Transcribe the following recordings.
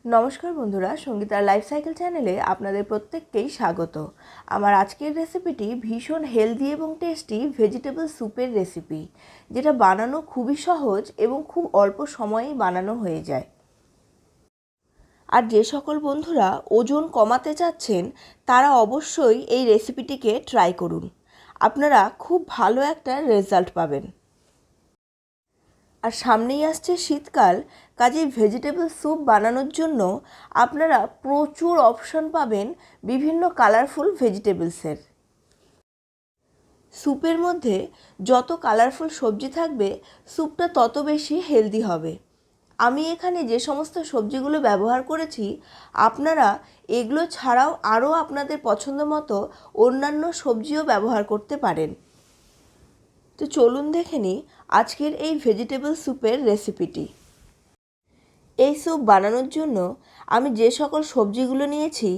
নমস্কার বন্ধুরা, সঙ্গীতার life cycle চ্যানেলে আপনাদের প্রত্যেককেই স্বাগত। আমার আজকের রেসিপিটি ভীষণ হেলদি এবং টেস্টি ভেজিটেবল স্যুপের রেসিপি, যেটা বানানো খুবই সহজ এবং খুব অল্প সময়েই বানানো হয়ে যায়। আর যে সকল বন্ধুরা ওজন কমাতে চাচ্ছেন তারা অবশ্যই এই রেসিপিটিকে ট্রাই করুন। আপনারা খুব ভালো একটা রেজাল্ট পাবেন। আর সামনেই আসছে শীতকাল, কাজেই ভেজিটেবল স্যুপ বানানোর জন্য আপনারা প্রচুর অপশন পাবেন বিভিন্ন কালারফুল ভেজিটেবলসের। স্যুপের মধ্যে যত কালারফুল সবজি থাকবে স্যুপটা তত বেশি হেলদি হবে। আমি এখানে যে সমস্ত সবজিগুলো ব্যবহার করেছি, আপনারা এগুলো ছাড়াও আরও আপনাদের পছন্দ মতো অন্যান্য সবজিও ব্যবহার করতে পারেন। তো চলুন দেখে নিই আজকের এই ভেজিটেবল স্যুপের রেসিপিটি। এই স্যুপ বানানোর জন্য আমি যে সকল সবজিগুলো নিয়েছি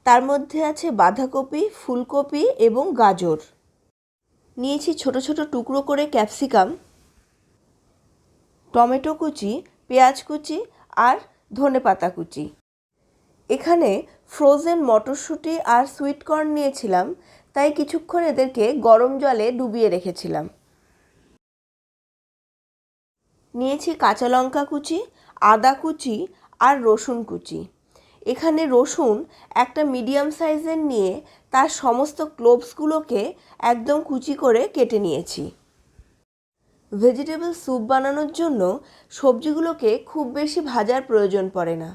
তার মধ্যে আছে বাঁধাকপি, ফুলকপি এবং গাজর। নিয়েছি ছোট ছোট টুকরো করে ক্যাপসিকাম, টমেটো কুচি, পেঁয়াজ কুচি আর ধনেপাতা কুচি। এখানে ফ্রোজেন মটরশুঁটি আর সুইট কর্ন নিয়েছিলাম, তাই কিছুক্ষণ এদেরকে গরম জলে ডুবিয়ে রেখেছিলাম। নিয়েছি কাঁচা লঙ্কা কুচি, আদা কুচি আর রসুন কুচি। এখানে রসুন একটা মিডিয়াম সাইজের নিয়ে তার সমস্ত ক্লোভসগুলোকে একদম কুচি করে কেটে নিয়েছি। ভেজিটেবল স্যুপ বানানোর জন্য সবজিগুলোকে খুব বেশি ভাজার প্রয়োজন পড়ে না।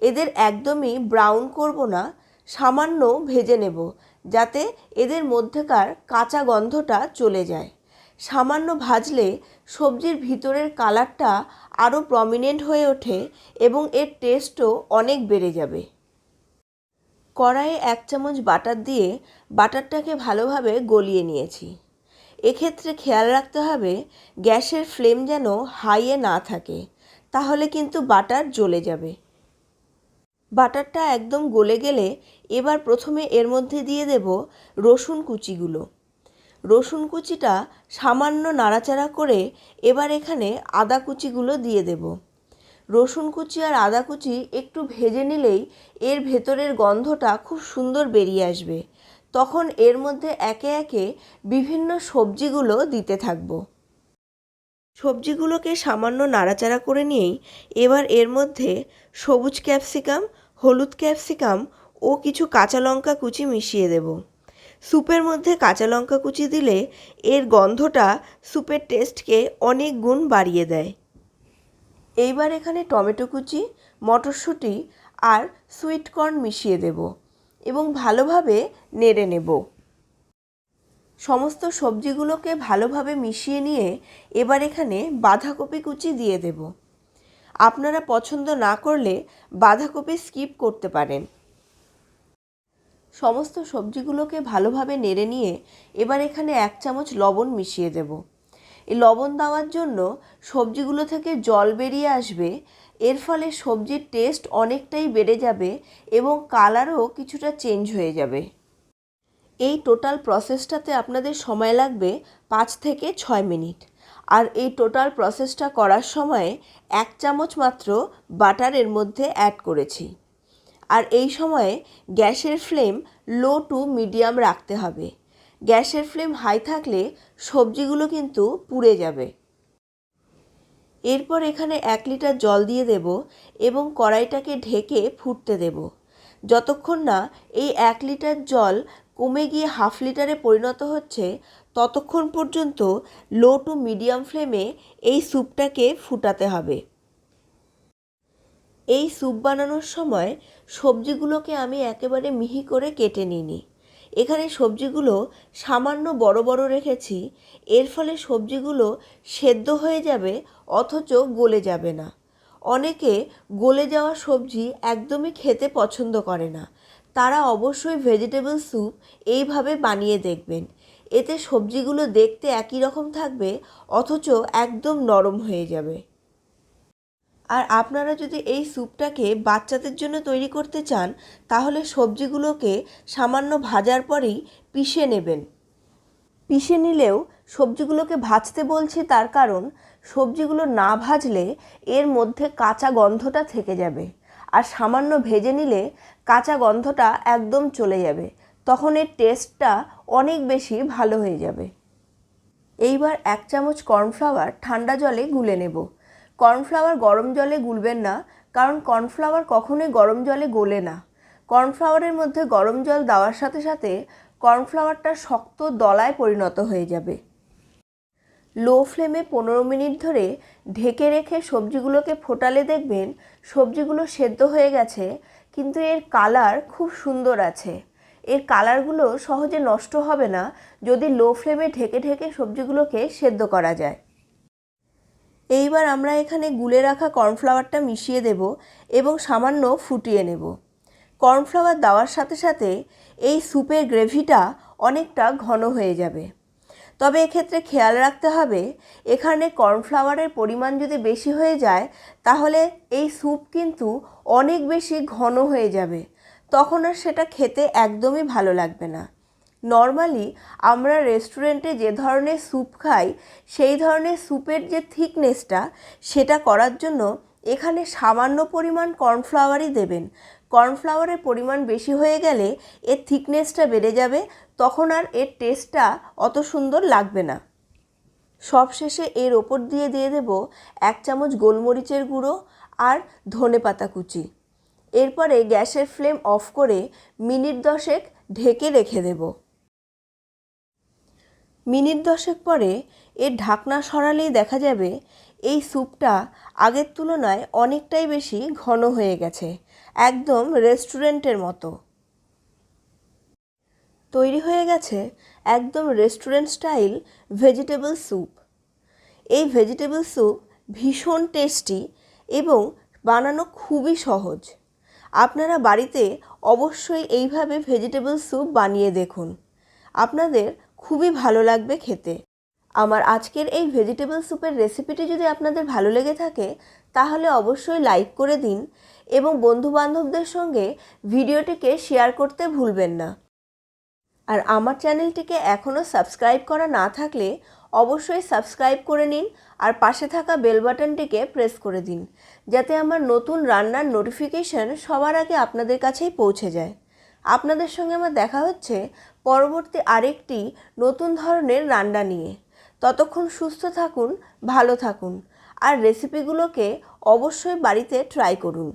এদের একদমই ব্রাউন করব না, সামান্য ভেজে নেব যাতে এদের মধ্যেকার কাঁচা গন্ধটা চলে যায়। সামান্য ভাজলে সবজির ভিতরের কালারটা আরও প্রমিনেন্ট হয়ে ওঠে এবং এর টেস্টও অনেক বেড়ে যাবে। কড়াইয়ে 1 চামচ বাটার দিয়ে বাটারটাকে ভালোভাবে গলিয়ে নিয়েছি। এক্ষেত্রে খেয়াল রাখতে হবে গ্যাসের ফ্লেম যেন হাইয়ে না থাকে, তাহলে কিন্তু বাটার জ্বলে যাবে। বাটারটা একদম গলে গেলে এবার প্রথমে এর মধ্যে দিয়ে দেব রসুন কুচিগুলো। রসুন কুচিটা সামান্য নাড়াচাড়া করে এবার এখানে আদা কুচিগুলো দিয়ে দেব। রসুন কুচি আর আদা কুচি একটু ভেজে নিলেই এর ভেতরের গন্ধটা খুব সুন্দর বেরিয়ে আসবে। তখন এর মধ্যে একে একে বিভিন্ন সবজিগুলো দিতে থাকবো। সবজিগুলোকে সামান্য নাড়াচাড়া করে নিয়েই এবার এর মধ্যে সবুজ ক্যাপসিকাম, হলুদ ক্যাপসিকাম ও কিছু কাঁচা লঙ্কা কুচি মিশিয়ে দেব। স্যুপের মধ্যে কাঁচা লঙ্কা কুচি দিলে এর গন্ধটা স্যুপের টেস্টকে অনেক গুণ বাড়িয়ে দেয়। এইবার এখানে টমেটো কুচি, মটরশুঁটি আর সুইট কর্ন মিশিয়ে দেব এবং ভালোভাবে নেড়ে নেব। সমস্ত সবজিগুলোকে ভালোভাবে মিশিয়ে নিয়ে এবার এখানে বাঁধাকপি কুচি দিয়ে দেব। আপনারা পছন্দ না করলে বাঁধাকপি স্কিপ করতে পারেন। সমস্ত সবজিগুলোকে ভালোভাবে নেড়ে নিয়ে এবার এখানে 1 চামচ লবণ মিশিয়ে দেব। এই লবণ দেওয়ার জন্য সবজিগুলো থেকে জল বেরিয়ে আসবে, এর ফলে সবজির টেস্ট অনেকটাই বেড়ে যাবে এবং কালারও কিছুটা চেঞ্জ হয়ে যাবে। এই টোটাল প্রসেসটাতে আপনাদের সময় লাগবে 5 থেকে 6 মিনিট। আর এই টোটাল প্রসেসটা করার সময় 1 চামচ মাত্র বাটার এর মধ্যে অ্যাড করেছি। আর এই সময়ে গ্যাসের ফ্লেম লো টু মিডিয়াম রাখতে হবে। গ্যাসের ফ্লেম হাই থাকলে সবজিগুলো কিন্তু পুড়ে যাবে। এরপর এখানে 1 লিটার জল দিয়ে দেব এবং কড়াইটাকে ঢেকে ফুটতে দেব। যতক্ষণ না এই 1 লিটার জল কমে গিয়ে হাফ লিটারে পরিণত হচ্ছে, ততক্ষণ পর্যন্ত লো টু মিডিয়াম ফ্লেমে এই স্যুপটাকে ফুটাতে হবে। এই স্যুপ বানানোর সময় সবজিগুলোকে আমি একেবারে মিহি করে কেটে নিইনি। এখানে সবজিগুলো সামান্য বড় বড় রেখেছি, এর ফলে সবজিগুলো সেদ্ধ হয়ে যাবে অথচ গলে যাবে না। অনেকে গলে যাওয়া সবজি একদমই খেতে পছন্দ করে না, তারা অবশ্যই ভেজিটেবল স্যুপ এইভাবে বানিয়ে দেখবেন। এতে সবজিগুলো দেখতে একই রকম থাকবে অথচ একদম নরম হয়ে যাবে। আর আপনারা যদি এই স্যুপটাকে বাচ্চাদের জন্য তৈরি করতে চান তাহলে সবজিগুলোকে সামান্য ভাজার পরেই পিষে নেবেন। পিষে নিলেও সবজিগুলোকে ভাজতে বলছি তার কারণ সবজিগুলো না ভাজলে এর মধ্যে কাঁচা গন্ধটা থেকে যাবে। আর সামান্য ভেজে নিলে কাঁচা গন্ধটা একদম চলে যাবে, তখন এর টেস্টটা অনেক বেশি ভালো হয়ে যাবে। এইবার 1 চামচ কর্নফ্লাওয়ার ঠান্ডা জলে গুলে নেব। কর্নফ্লাওয়ার গরম জলে গুলবেন না, কারণ কর্নফ্লাওয়ার কখনোই গরম জলে গলে না। কর্নফ্লাওয়ারের মধ্যে গরম জল দেওয়ার সাথে সাথে কর্নফ্লাওয়ারটা শক্ত দলায় পরিণত হয়ে যাবে। লো ফ্লেমে 15 মিনিট ধরে ঢেকে রেখে সবজিগুলোকে ফোটালে দেখবেন সবজিগুলো সেদ্ধ হয়ে গেছে, কিন্তু এর কালার খুব সুন্দর আছে। এর কালারগুলো সহজে নষ্ট হবে না যদি লো ফ্লেমে ঢেকে ঢেকে সবজিগুলোকে সেদ্ধ করা যায়। এইবার আমরা এখানে গুলে রাখা কর্নফ্লাওয়ারটা মিশিয়ে দেব এবং সামান্য ফুটিয়ে নেব। কর্নফ্লাওয়ার দেওয়ার সাথে সাথে এই স্যুপের গ্রেভিটা অনেকটা ঘন হয়ে যাবে। তবে এক্ষেত্রে খেয়াল রাখতে হবে, এখানে কর্নফ্লাওয়ারের পরিমাণ যদি বেশি হয়ে যায় তাহলে এই স্যুপ কিন্তু অনেক বেশি ঘন হয়ে যাবে, তখন আর সেটা খেতে একদমই ভালো লাগবে না। নর্মালি আমরা রেস্টুরেন্টে যে ধরনের স্যুপ খাই সেই ধরনের স্যুপের যে থিকনেসটা সেটা করার জন্য এখানে সামান্য পরিমাণ কর্নফ্লাওয়ারই দেবেন। কর্নফ্লাওয়ারের পরিমাণ বেশি হয়ে গেলে এর থিকনেসটা বেড়ে যাবে, তখন আর এর টেস্টটা অত সুন্দর লাগবে না। সবশেষে এর ওপর দিয়ে দেব 1 চামচ গোলমরিচের গুঁড়ো আর ধনেপাতা কুচি। এরপরে গ্যাসের ফ্লেম অফ করে মিনিট 10 ঢেকে রেখে দেব। মিনিট 10 পরে এর ঢাকনা সরালেই দেখা যাবে এই স্যুপটা আগের তুলনায় অনেকটাই বেশি ঘন হয়ে গেছে, একদম রেস্টুরেন্টের মতো। তৈরি হয়ে গেছে একদম রেস্টুরেন্ট স্টাইল ভেজিটেবল স্যুপ। এই ভেজিটেবল স্যুপ ভীষণ টেস্টি এবং বানানো খুবই সহজ। আপনারা বাড়িতে অবশ্যই এইভাবে ভেজিটেবল স্যুপ বানিয়ে দেখুন, আপনাদের খুবই ভালো লাগবে খেতে। আমার আজকের এই ভেজিটেবল স্যুপের রেসিপিটি যদি আপনাদের ভালো লেগে থাকে তাহলে অবশ্যই লাইক করে দিন এবং বন্ধুবান্ধবদের সঙ্গে ভিডিওটিকে শেয়ার করতে ভুলবেন না। আর আমার চ্যানেলটিকে এখনও সাবস্ক্রাইব করা না থাকলে অবশ্যই সাবস্ক্রাইব করে নিন আর পাশে থাকা বেল বাটনটিকে প্রেস করে দিন, যাতে আমার নতুন রান্নার নোটিফিকেশন সবার আগে আপনাদের কাছেই পৌঁছে যায়। আপনাদের সঙ্গে আমার দেখা হচ্ছে পরবর্তী আরেকটি নতুন ধরনের রান্না নিয়ে। ততক্ষণ সুস্থ থাকুন, ভালো থাকুন আর রেসিপিগুলোকে অবশ্যই বাড়িতে ট্রাই করুন।